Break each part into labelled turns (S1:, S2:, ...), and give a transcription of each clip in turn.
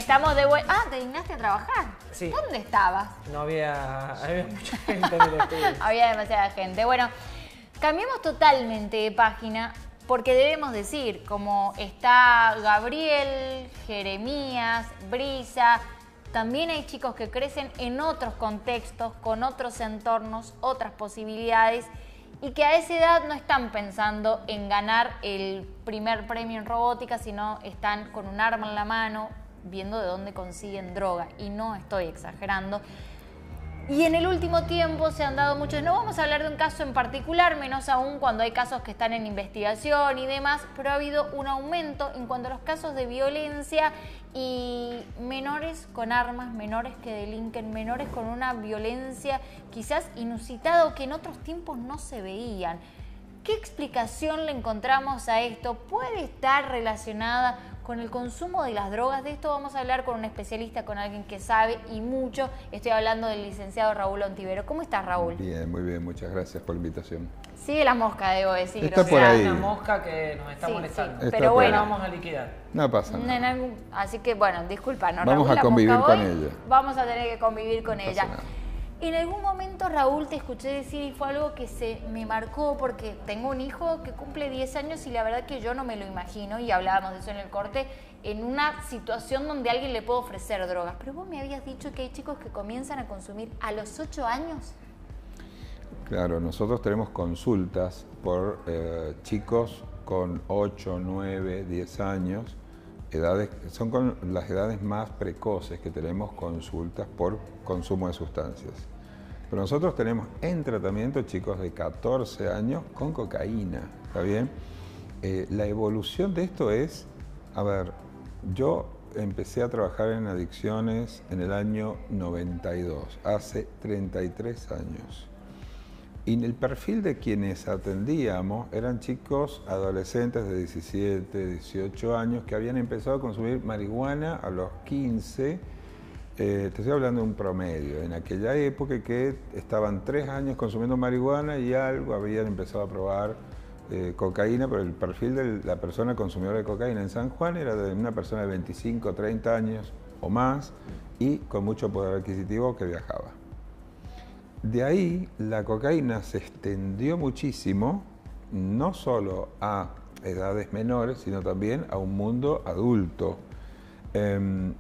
S1: Estamos de vuelta. Ah, ¿te dignaste a trabajar?
S2: Sí.
S1: ¿Dónde estabas?
S2: No había mucha gente en el estudio.
S1: Había demasiada gente. Bueno, cambiamos totalmente de página porque debemos decir, como está Gabriel, Jeremías, Brisa, también hay chicos que crecen en otros contextos, con otros entornos, otras posibilidades y que a esa edad no están pensando en ganar el primer premio en robótica, sino están con un arma en la mano viendo de dónde consiguen droga. Y no estoy exagerando. Y en el último tiempo se han dado muchos, no vamos a hablar de un caso en particular, menos aún cuando hay casos que están en investigación y demás, pero ha habido un aumento en cuanto a los casos de violencia y menores con armas, menores que delinquen, menores con una violencia quizás inusitada o que en otros tiempos no se veían. ¿Qué explicación le encontramos a esto? ¿Puede estar relacionada con el consumo de las drogas? De esto vamos a hablar con un especialista, con alguien que sabe y mucho. Estoy hablando del licenciado Raúl Ontivero. ¿Cómo estás, Raúl?
S3: Bien, muy bien. Muchas gracias por la invitación.
S1: Sigue la mosca, debo decir.
S3: Está por ahí.
S2: Una mosca que nos está molestando.
S1: Sí,
S3: Está
S1: pero
S3: por
S1: bueno.
S2: Vamos a liquidar.
S3: No pasa nada.
S1: Así que, bueno, disculpa, ¿no,
S3: Vamos
S1: Raúl?
S3: a convivir
S1: mosca
S3: con
S1: hoy,
S3: ella.
S1: Vamos a tener que convivir con
S3: No
S1: ella.
S3: pasa nada.
S1: En algún momento, Raúl, te escuché decir, y fue algo que se me marcó porque tengo un hijo que cumple 10 años y la verdad que yo no me lo imagino, y hablábamos de eso en el corte, en una situación donde alguien le puede ofrecer drogas. Pero vos me habías dicho que hay chicos que comienzan a consumir a los 8 años.
S3: Claro, nosotros tenemos consultas por chicos con 8, 9, 10 años. Son con las edades más precoces que tenemos consultas por consumo de sustancias. Pero nosotros tenemos en tratamiento chicos de 14 años con cocaína, ¿está bien? La evolución de esto es, a ver, yo empecé a trabajar en adicciones en el año 92, hace 33 años. Y el perfil de quienes atendíamos eran chicos adolescentes de 17, 18 años que habían empezado a consumir marihuana a los 15. Te estoy hablando de un promedio. En aquella época que estaban 3 años consumiendo marihuana y algo habían empezado a probar cocaína, pero el perfil de la persona consumidora de cocaína en San Juan era de una persona de 25, 30 años o más y con mucho poder adquisitivo que viajaba. De ahí la cocaína se extendió muchísimo, no solo a edades menores, sino también a un mundo adulto. En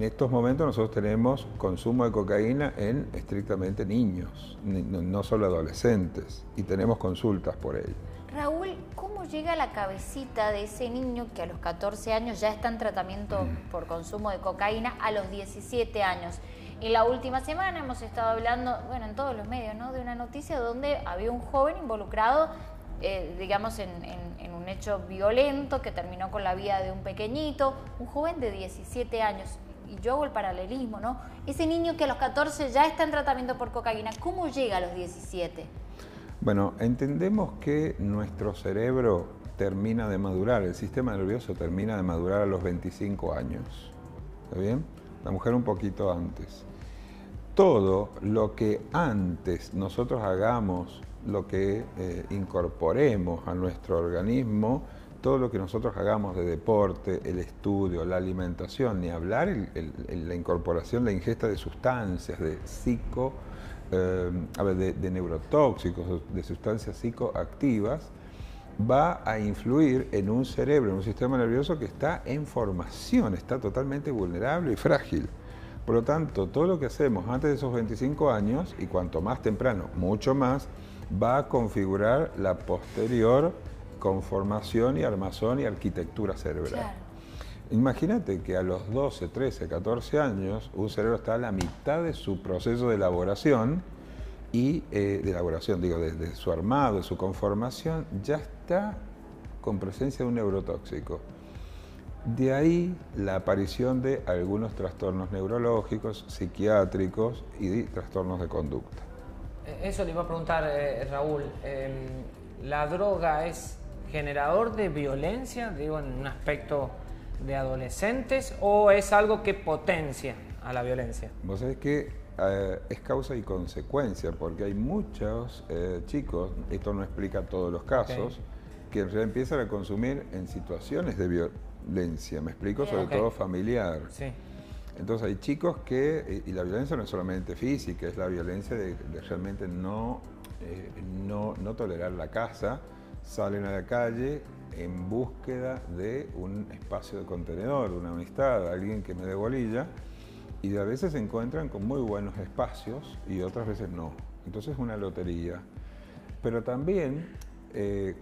S3: estos momentos nosotros tenemos consumo de cocaína en estrictamente niños, no solo adolescentes, y tenemos consultas por ello.
S1: Raúl, ¿cómo llega a la cabecita de ese niño que a los 14 años ya está en tratamiento por consumo de cocaína a los 17 años? En la última semana hemos estado hablando, bueno, en todos los medios, ¿no?, de una noticia donde había un joven involucrado, digamos, en un hecho violento que terminó con la vida de un pequeñito, un joven de 17 años. Y yo hago el paralelismo, ¿no? Ese niño que a los 14 ya está en tratamiento por cocaína, ¿cómo llega a los 17?
S3: Bueno, entendemos que nuestro cerebro termina de madurar, el sistema nervioso termina de madurar a los 25 años, ¿está bien? La mujer un poquito antes. Todo lo que antes nosotros hagamos, lo que incorporemos a nuestro organismo, todo lo que nosotros hagamos de deporte, el estudio, la alimentación, ni hablar la incorporación, la ingesta de sustancias, de de neurotóxicos, de sustancias psicoactivas, va a influir en un cerebro, en un sistema nervioso que está en formación, está totalmente vulnerable y frágil. Por lo tanto, todo lo que hacemos antes de esos 25 años, y cuanto más temprano, mucho más, va a configurar la posterior conformación y armazón y arquitectura cerebral. Claro. Imagínate que a los 12, 13, 14 años, un cerebro está a la mitad de su proceso de elaboración, y de su armado, de su conformación, ya está con presencia de un neurotóxico. De ahí la aparición de algunos trastornos neurológicos, psiquiátricos y trastornos de conducta.
S2: Eso le iba a preguntar, Raúl. ¿La droga es generador de violencia, digo, en un aspecto de adolescentes, o es algo que potencia a la violencia?
S3: Vos sabés que es causa y consecuencia, porque hay muchos chicos, esto no explica todos los casos, que en realidad empiezan a consumir en situaciones de violencia, ¿me explico?
S1: Bien.
S3: Sobre
S2: Ok.
S3: todo familiar.
S2: Sí.
S3: Entonces hay chicos que, y la violencia no es solamente física, es la violencia de realmente no tolerar la casa, salen a la calle en búsqueda de un espacio de contenedor, una amistad, alguien que me dé bolilla, y a veces se encuentran con muy buenos espacios y otras veces no. Entonces es una lotería. Pero también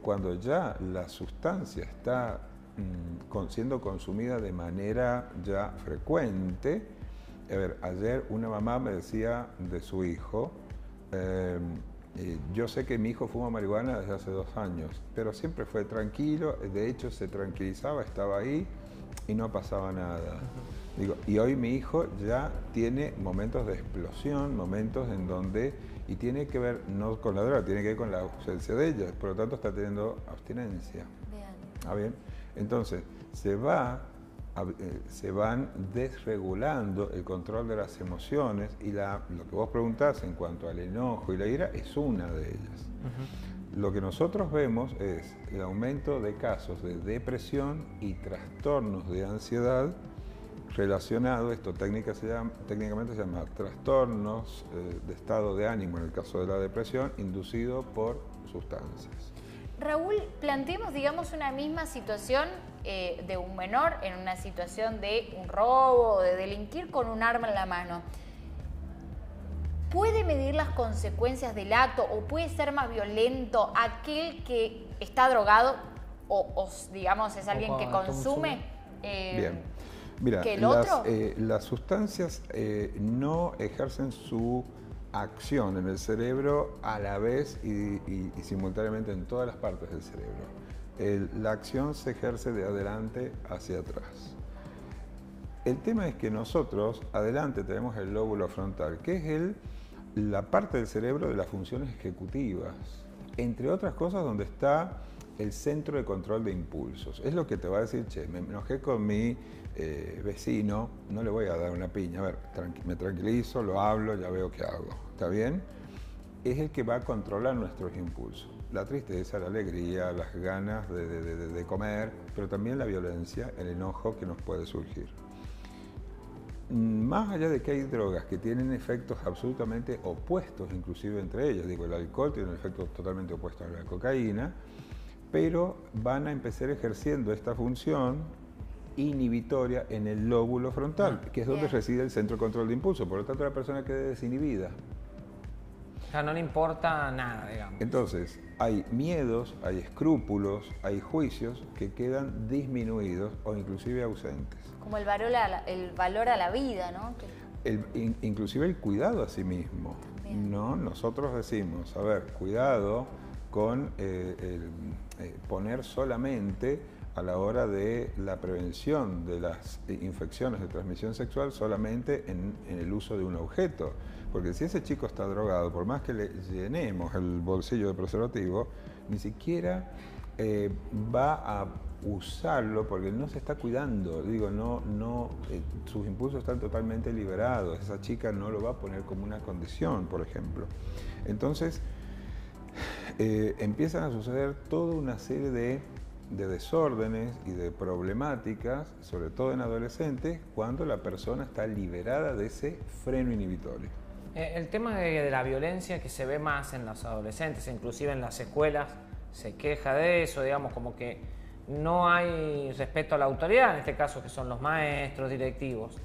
S3: cuando ya la sustancia está siendo consumida de manera ya frecuente. A ver, ayer una mamá me decía de su hijo, yo sé que mi hijo fuma marihuana desde hace 2 años, pero siempre fue tranquilo, de hecho se tranquilizaba, estaba ahí y no pasaba nada. Digo, y hoy mi hijo ya tiene momentos de explosión, momentos en donde, y tiene que ver no con la droga, tiene que ver con la ausencia de ella, por lo tanto está teniendo abstinencia.
S1: Bien.
S3: ¿Ah, bien? Entonces, se van desregulando el control de las emociones y lo que vos preguntás en cuanto al enojo y la ira es una de ellas. Lo que nosotros vemos es el aumento de casos de depresión y trastornos de ansiedad relacionados, esto técnicamente se llama trastornos de estado de ánimo, en el caso de la depresión, inducido por sustancias.
S1: Raúl, planteemos, digamos, una misma situación de un menor en una situación de un robo o de delinquir con un arma en la mano. ¿Puede medir las consecuencias del acto o puede ser más violento aquel que está drogado o digamos, es alguien que consume?
S3: Bien. Mira,
S1: ¿Que el otro?
S3: las sustancias no ejercen su acción en el cerebro a la vez y simultáneamente en todas las partes del cerebro. La acción se ejerce de adelante hacia atrás. El tema es que nosotros adelante tenemos el lóbulo frontal, que es la parte del cerebro de las funciones ejecutivas, entre otras cosas donde está el centro de control de impulsos. Es lo que te va a decir, che, me enojé con mi vecino, no le voy a dar una piña, a ver, me tranquilizo, lo hablo, ya veo qué hago, ¿está bien? Es el que va a controlar nuestros impulsos. La tristeza, la alegría, las ganas de comer, pero también la violencia, el enojo que nos puede surgir. Más allá de que hay drogas que tienen efectos absolutamente opuestos, inclusive entre ellas, digo, el alcohol tiene un efecto totalmente opuesto a la cocaína, pero van a empezar ejerciendo esta función inhibitoria en el lóbulo frontal, que es donde
S1: Bien.
S3: reside el centro de control de impulso, por lo tanto la persona queda desinhibida.
S2: O sea, no le importa nada, digamos.
S3: Entonces, hay miedos, hay escrúpulos, hay juicios que quedan disminuidos o inclusive ausentes.
S1: Como el valor a la vida, ¿no?
S3: Inclusive el cuidado a sí mismo.
S1: Bien.
S3: ¿No? Nosotros decimos, a ver, cuidado con poner solamente a la hora de la prevención de las infecciones de transmisión sexual solamente en el uso de un objeto. Porque si ese chico está drogado, por más que le llenemos el bolsillo de preservativo, ni siquiera va a usarlo porque no se está cuidando. Digo, sus impulsos están totalmente liberados. Esa chica no lo va a poner como una condición, por ejemplo. Entonces, empiezan a suceder toda una serie de desórdenes y de problemáticas, sobre todo en adolescentes, cuando la persona está liberada de ese freno inhibitorio.
S2: El tema de la violencia que se ve más en los adolescentes, inclusive en las escuelas, se queja de eso, digamos, como que no hay respeto a la autoridad, en este caso que son los maestros, directivos.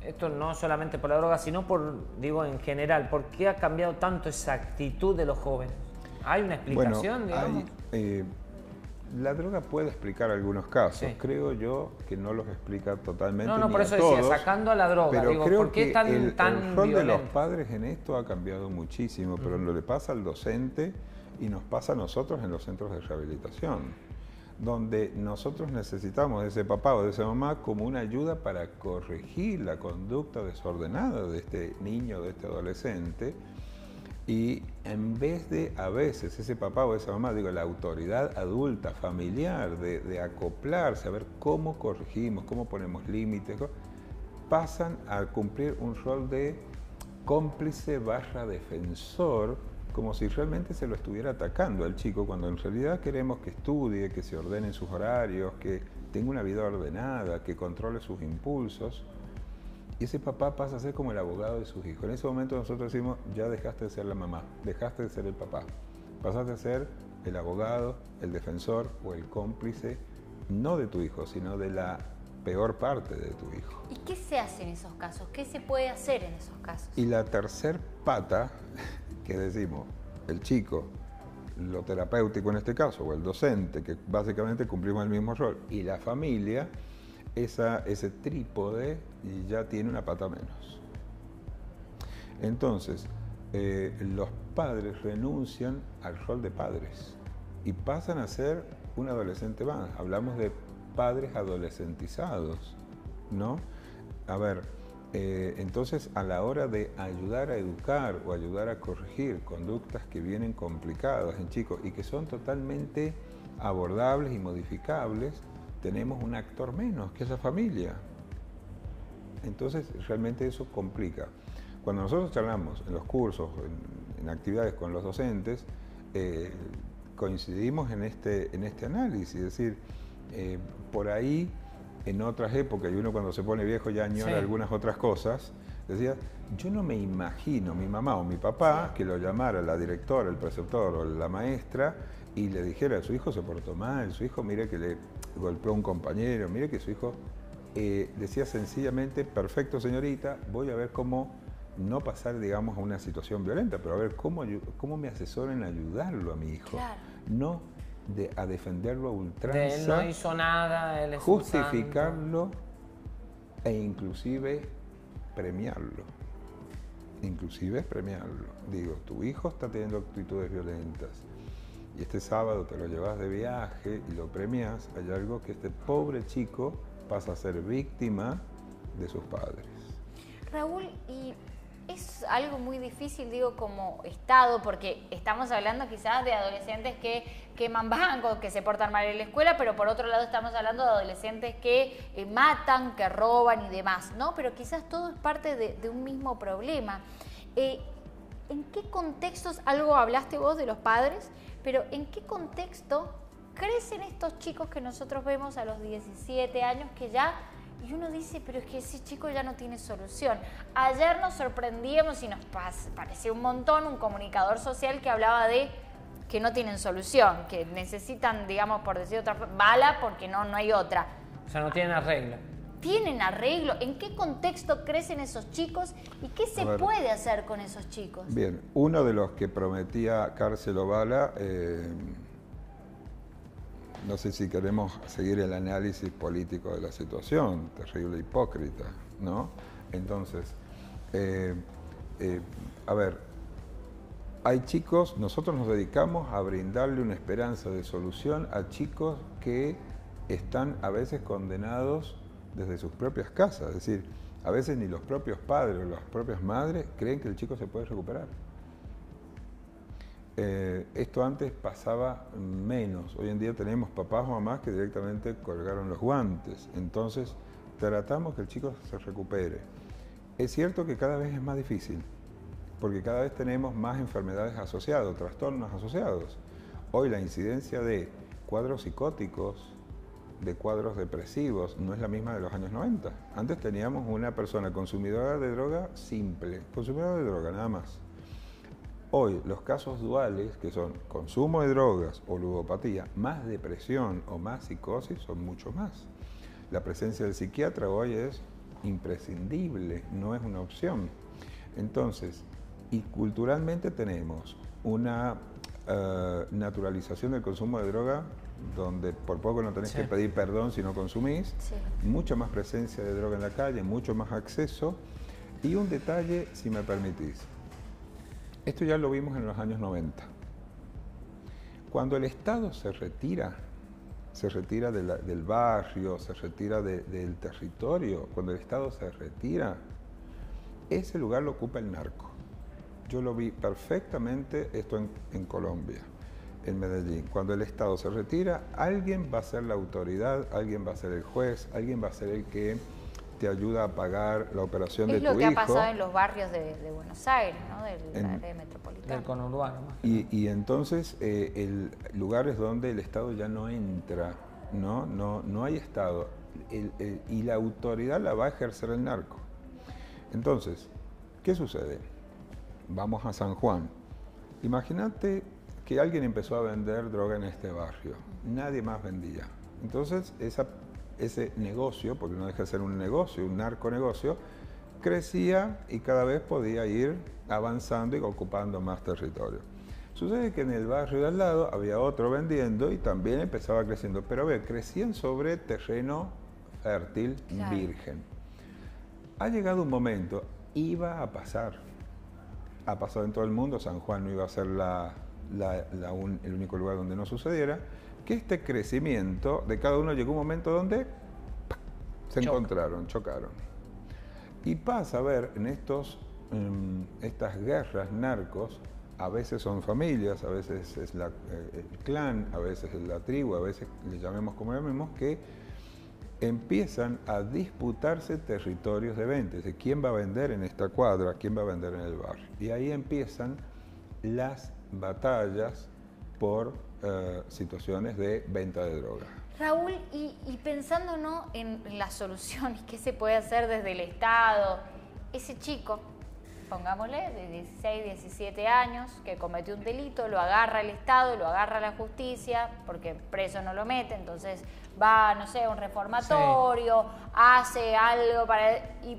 S2: Esto no solamente por la droga, sino digo, en general. ¿Por qué ha cambiado tanto esa actitud de los jóvenes? ¿Hay una explicación, digamos?
S3: La droga puede explicar algunos casos.
S2: Sí.
S3: Creo yo que no los explica totalmente.
S2: No,
S3: ni
S2: por
S3: a
S2: eso
S3: todos,
S2: decía, sacando a la droga,
S3: pero
S2: digo,
S3: creo
S2: ¿por qué
S3: que
S2: tan
S3: el rol de los
S2: violento?
S3: padres en esto ha cambiado muchísimo, pero lo le pasa al docente y nos pasa a nosotros en los centros de rehabilitación, donde nosotros necesitamos de ese papá o de esa mamá como una ayuda para corregir la conducta desordenada de este niño, de este adolescente. Y en vez de, a veces, ese papá o esa mamá, digo, la autoridad adulta, familiar, de acoplarse, a ver cómo corregimos, cómo ponemos límites, pasan a cumplir un rol de cómplice / defensor, como si realmente se lo estuviera atacando al chico, cuando en realidad queremos que estudie, que se ordenen sus horarios, que tenga una vida ordenada, que controle sus impulsos. Y ese papá pasa a ser como el abogado de sus hijos. En ese momento nosotros decimos, ya dejaste de ser la mamá, dejaste de ser el papá. Pasaste a ser el abogado, el defensor o el cómplice, no de tu hijo, sino de la peor parte de tu hijo.
S1: ¿Y qué se hace en esos casos? ¿Qué se puede hacer en esos casos?
S3: Y la tercer pata, que decimos, el chico, lo terapéutico en este caso, o el docente, que básicamente cumplimos el mismo rol, y la familia, ese trípode ya tiene una pata menos. Entonces, los padres renuncian al rol de padres y pasan a ser un adolescente más. Hablamos de padres adolescentizados, ¿no? A ver, entonces a la hora de ayudar a educar o ayudar a corregir conductas que vienen complicadas en chicos y que son totalmente abordables y modificables, tenemos un actor menos, que es la familia. Entonces realmente eso complica. Cuando nosotros charlamos en los cursos, en actividades con los docentes, coincidimos en este análisis, es decir, por ahí en otras épocas, y uno cuando se pone viejo ya añora algunas otras cosas, decía, yo no me imagino mi mamá o mi papá que lo llamara la directora, el preceptor o la maestra y le dijera, su hijo se portó mal, su hijo mire que le golpeó a un compañero, mire que su hijo decía sencillamente, perfecto señorita, voy a ver cómo no pasar, digamos, a una situación violenta, pero a ver cómo me asesoro en ayudarlo a mi hijo.
S1: Claro.
S3: No a defenderlo a ultranza.
S2: De él no hizo nada, él es
S3: justificarlo e inclusive premiarlo. Inclusive premiarlo. Digo, tu hijo está teniendo actitudes violentas y este sábado te lo llevas de viaje y lo premias, hay algo que este pobre chico pasa a ser víctima de sus padres.
S1: Raúl, y es algo muy difícil, digo, como Estado, porque estamos hablando quizás de adolescentes que queman bancos, que se portan mal en la escuela, pero por otro lado estamos hablando de adolescentes que matan, que roban y demás, ¿no? Pero quizás todo es parte de un mismo problema. ¿En qué contextos, algo hablaste vos de los padres, pero en qué contexto crecen estos chicos que nosotros vemos a los 17 años que ya... Y uno dice, pero es que ese chico ya no tiene solución. Ayer nos sorprendíamos y nos parecía un montón un comunicador social que hablaba de que no tienen solución, que necesitan, digamos, por decir otra forma, bala porque no hay otra.
S2: O sea, no tienen arreglo.
S1: ¿Tienen arreglo? ¿En qué contexto crecen esos chicos? ¿Y qué se puede hacer con esos chicos?
S3: Bien, uno de los que prometía cárcel o bala... no sé si queremos seguir el análisis político de la situación, terrible hipócrita, ¿no? Entonces, a ver, hay chicos, nosotros nos dedicamos a brindarle una esperanza de solución a chicos que están a veces condenados desde sus propias casas, es decir, a veces ni los propios padres o las propias madres creen que el chico se puede recuperar. Esto antes pasaba menos. Hoy en día tenemos papás o mamás que directamente colgaron los guantes. Entonces, tratamos que el chico se recupere. Es cierto que cada vez es más difícil, porque cada vez tenemos más enfermedades asociadas, trastornos asociados. Hoy la incidencia de cuadros psicóticos, de cuadros depresivos, no es la misma de los años 90. Antes teníamos una persona consumidora de droga simple, consumidora de droga, nada más. Hoy los casos duales, que son consumo de drogas o ludopatía, más depresión o más psicosis, son mucho más. La presencia del psiquiatra hoy es imprescindible, no es una opción. Entonces, y culturalmente tenemos una naturalización del consumo de droga, donde por poco no tenés que pedir perdón si no consumís, mucha más presencia de droga en la calle, mucho más acceso. Y un detalle, si me permitís. Esto ya lo vimos en los años 90. Cuando el Estado se retira del barrio, se retira del territorio, cuando el Estado se retira, ese lugar lo ocupa el narco. Yo lo vi perfectamente esto en Colombia, en Medellín. Cuando el Estado se retira, alguien va a ser la autoridad, alguien va a ser el juez, alguien va a ser el que te ayuda a pagar la operación de tu hijo.
S1: Es lo que ha pasado en los barrios de Buenos Aires, ¿no? Del área metropolitana.
S2: Del conurbano.
S3: Y entonces lugares donde el Estado ya no entra, no hay Estado. Y la autoridad la va a ejercer el narco. Entonces, ¿qué sucede? Vamos a San Juan. Imagínate que alguien empezó a vender droga en este barrio. Nadie más vendía. Entonces, ese negocio, porque no deja de ser un negocio, un narconegocio, crecía y cada vez podía ir avanzando y ocupando más territorio. Sucede que en el barrio de al lado había otro vendiendo y también empezaba creciendo. Pero a ver, crecían sobre terreno fértil,
S1: claro,
S3: virgen. Ha llegado un momento, iba a pasar. Ha pasado en todo el mundo, San Juan no iba a ser el único lugar donde no sucediera, que este crecimiento de cada uno llegó un momento donde se encontraron, chocaron. Y pasa a ver en estas guerras narcos, a veces son familias, a veces es el clan, a veces es la tribu, a veces le llamemos como llamemos, que empiezan a disputarse territorios de venta, de quién va a vender en esta cuadra, quién va a vender en el barrio. Y ahí empiezan las batallas por situaciones de venta de droga.
S1: Raúl, y pensando, ¿no?, en las soluciones que se puede hacer desde el Estado, ese chico, pongámosle, de 16, 17 años, que cometió un delito, lo agarra el Estado, lo agarra la justicia, porque preso no lo mete, entonces va, no sé, a un reformatorio, sí, hace algo y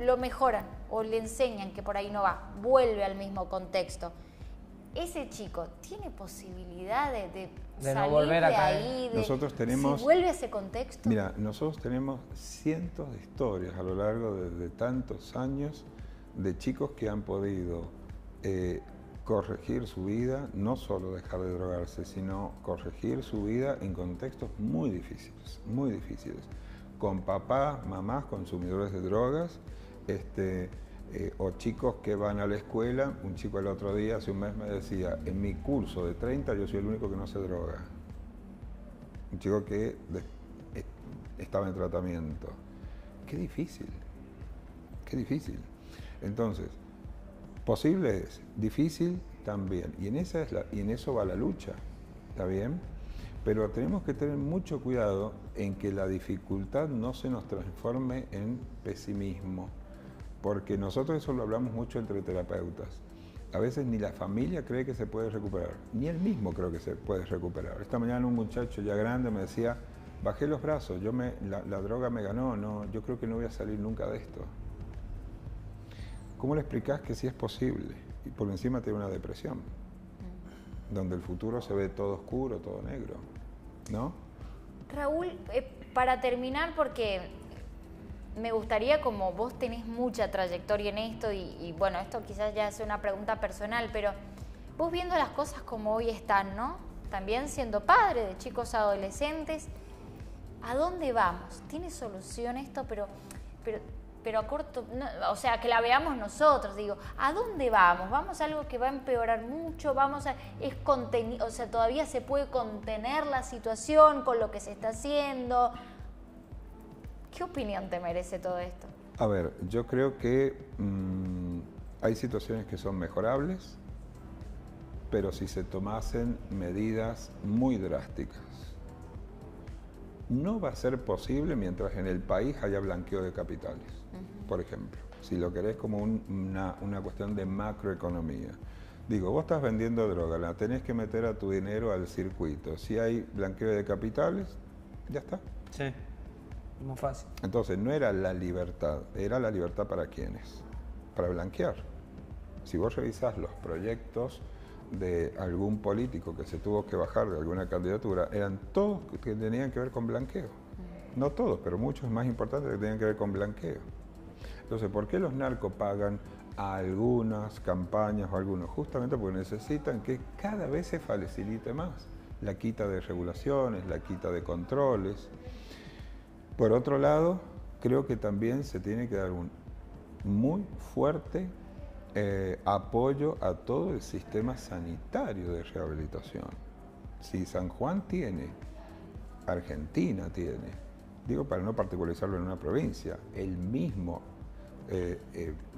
S1: lo mejoran o le enseñan que por ahí no va, vuelve al mismo contexto. Ese chico tiene posibilidad de salir
S2: no volver a caer.
S1: ahí,
S3: nosotros tenemos,
S1: si vuelve a ese contexto.
S3: Mira, nosotros tenemos cientos de historias a lo largo de tantos años de chicos que han podido corregir su vida, no solo dejar de drogarse, sino corregir su vida en contextos muy difíciles, con papás, mamás consumidores de drogas, o chicos que van a la escuela. Un chico el otro día, hace un mes, me decía, en mi curso de 30 yo soy el único que no se droga. Un chico que estaba en tratamiento. Qué difícil, qué difícil. Entonces, posible es, difícil también. Y en eso va la lucha, ¿está bien? Pero tenemos que tener mucho cuidado en que la dificultad no se nos transforme en pesimismo. Porque nosotros eso lo hablamos mucho entre terapeutas. A veces ni la familia cree que se puede recuperar, ni él mismo creo que se puede recuperar. Esta mañana un muchacho ya grande me decía, bajé los brazos, la droga me ganó, no, yo creo que no voy a salir nunca de esto. ¿Cómo le explicás que sí es posible? Y por encima tiene una depresión, donde el futuro se ve todo oscuro, todo negro, ¿no?
S1: Raúl, para terminar, porque me gustaría, como vos tenés mucha trayectoria en esto, y bueno, esto quizás ya es una pregunta personal, pero vos viendo las cosas como hoy están, ¿no? También siendo padre de chicos adolescentes, ¿a dónde vamos? ¿Tiene solución esto? Pero a corto, no, o sea, que la veamos nosotros, digo, ¿a dónde vamos? ¿Vamos a algo que va a empeorar mucho? O sea, todavía se puede contener la situación con lo que se está haciendo. ¿Qué opinión te merece todo esto?
S3: A ver, yo creo que hay situaciones que son mejorables, pero si se tomasen medidas muy drásticas. No va a ser posible mientras en el país haya blanqueo de capitales, por ejemplo. Si lo querés como una cuestión de macroeconomía. Digo, vos estás vendiendo droga, la tenés que meter a tu dinero al circuito. Si hay blanqueo de capitales, ya está.
S2: Sí. Muy fácil.
S3: Entonces, no era la libertad, era la libertad para quiénes, para blanquear. Si vos revisás los proyectos de algún político que se tuvo que bajar de alguna candidatura, eran todos que tenían que ver con blanqueo. No todos, pero muchos más importantes que tenían que ver con blanqueo. Entonces, ¿por qué los narcos pagan a algunas campañas o algunos? Justamente porque necesitan que cada vez se facilite más la quita de regulaciones, la quita de controles. Por otro lado, creo que también se tiene que dar un muy fuerte apoyo a todo el sistema sanitario de rehabilitación. Si San Juan tiene, Argentina tiene, digo para no particularizarlo en una provincia,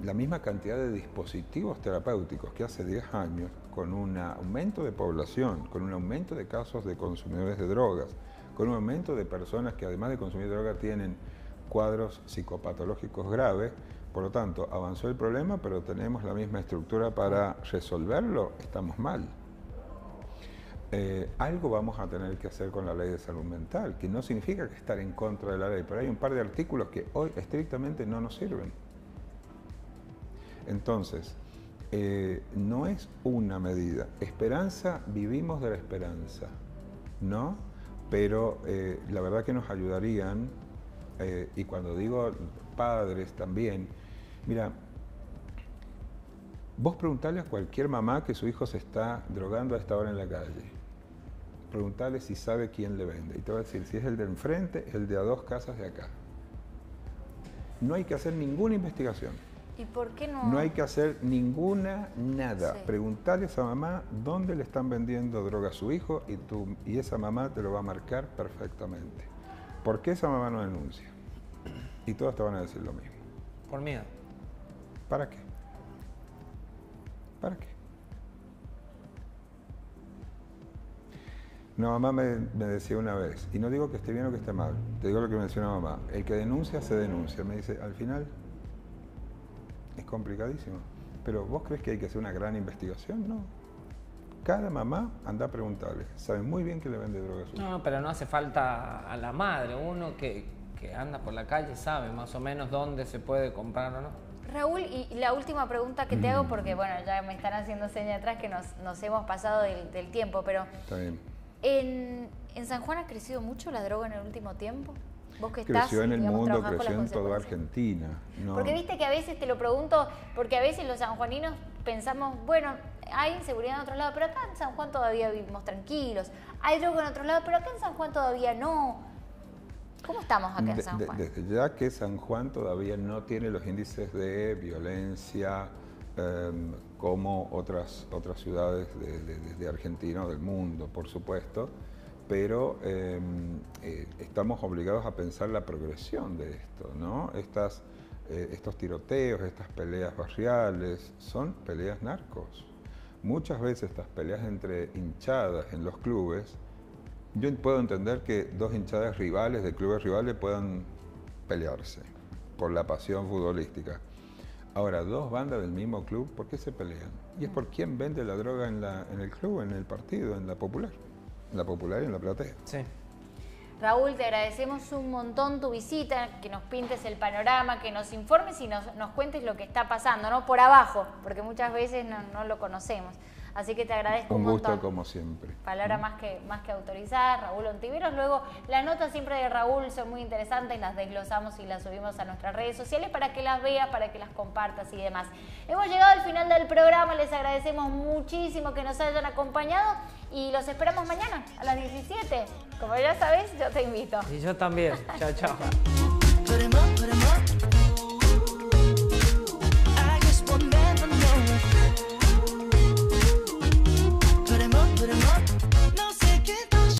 S3: la misma cantidad de dispositivos terapéuticos que hace 10 años, con un aumento de población, con un aumento de casos de consumidores de drogas, con un aumento de personas que además de consumir droga tienen cuadros psicopatológicos graves. Por lo tanto, avanzó el problema, pero tenemos la misma estructura para resolverlo, estamos mal. Algo vamos a tener que hacer con la ley de salud mental, que no significa que estar en contra de la ley, pero hay un par de artículos que hoy estrictamente no nos sirven. Entonces, no es una medida. Esperanza, vivimos de la esperanza, ¿no? Pero la verdad que nos ayudarían, y cuando digo padres también, mira, vos preguntale a cualquier mamá que su hijo se está drogando a esta hora en la calle. Preguntale si sabe quién le vende. Y te va a decir si es el de enfrente, el de a 2 casas de acá. No hay que hacer ninguna investigación.
S1: ¿Y por qué no?
S3: No hay que hacer nada.
S1: Sí.
S3: Preguntale a esa mamá dónde le están vendiendo droga a su hijo y esa mamá te lo va a marcar perfectamente. ¿Por qué esa mamá no denuncia? Y todas te van a decir lo mismo.
S2: Por miedo.
S3: ¿Para qué? ¿Para qué? Una mamá me decía una vez, y no digo que esté bien o que esté mal, te digo lo que me decía una mamá, el que denuncia se denuncia. Me dice, al final es complicadísimo, pero ¿vos crees que hay que hacer una gran investigación? No. Cada mamá anda a preguntarle, sabe muy bien que le vende droga a su hijo.
S2: No, pero no hace falta a la madre, uno que anda por la calle sabe más o menos dónde se puede comprar o no.
S1: Raúl, y la última pregunta que te hago, porque bueno, ya me están haciendo señas atrás que nos hemos pasado del tiempo, pero
S3: Está bien.
S1: ¿en San Juan ha crecido mucho la droga en el último tiempo? Vos que estás,
S3: Creció en el
S1: digamos,
S3: mundo,
S1: trabajás con
S3: creció
S1: las
S3: en toda
S1: consecuencias.
S3: Argentina. No.
S1: Porque viste que a veces, te lo pregunto, porque a veces los sanjuaninos pensamos, bueno, hay inseguridad en otros lados, pero acá en San Juan todavía vivimos tranquilos. Hay droga en otros lados, pero acá en San Juan todavía no. ¿Cómo estamos acá en San Juan?
S3: Desde ya que San Juan todavía no tiene los índices de violencia como otras ciudades de Argentina o del mundo, por supuesto, pero estamos obligados a pensar la progresión de esto, ¿no? Estos tiroteos, estas peleas barriales, son peleas narcos. Muchas veces estas peleas entre hinchadas en los clubes, yo puedo entender que 2 hinchadas rivales de clubes rivales puedan pelearse por la pasión futbolística. Ahora, 2 bandas del mismo club, ¿por qué se pelean? Y es por quién vende la droga en el club, en el partido, en la popular y en la platea.
S2: Sí.
S1: Raúl, te agradecemos un montón tu visita, que nos pintes el panorama, que nos informes y nos cuentes lo que está pasando, ¿no? Por abajo, porque muchas veces no lo conocemos. Así que te agradezco un montón.
S3: Un gusto como siempre.
S1: Palabra más que autorizada, Raúl Ontiveros. Luego, las notas siempre de Raúl son muy interesantes, las desglosamos y las subimos a nuestras redes sociales para que las veas, para que las compartas y demás. Hemos llegado al final del programa, les agradecemos muchísimo que nos hayan acompañado y los esperamos mañana a las 17. Como ya sabés, yo te invito.
S2: Y yo también. Chao, chao.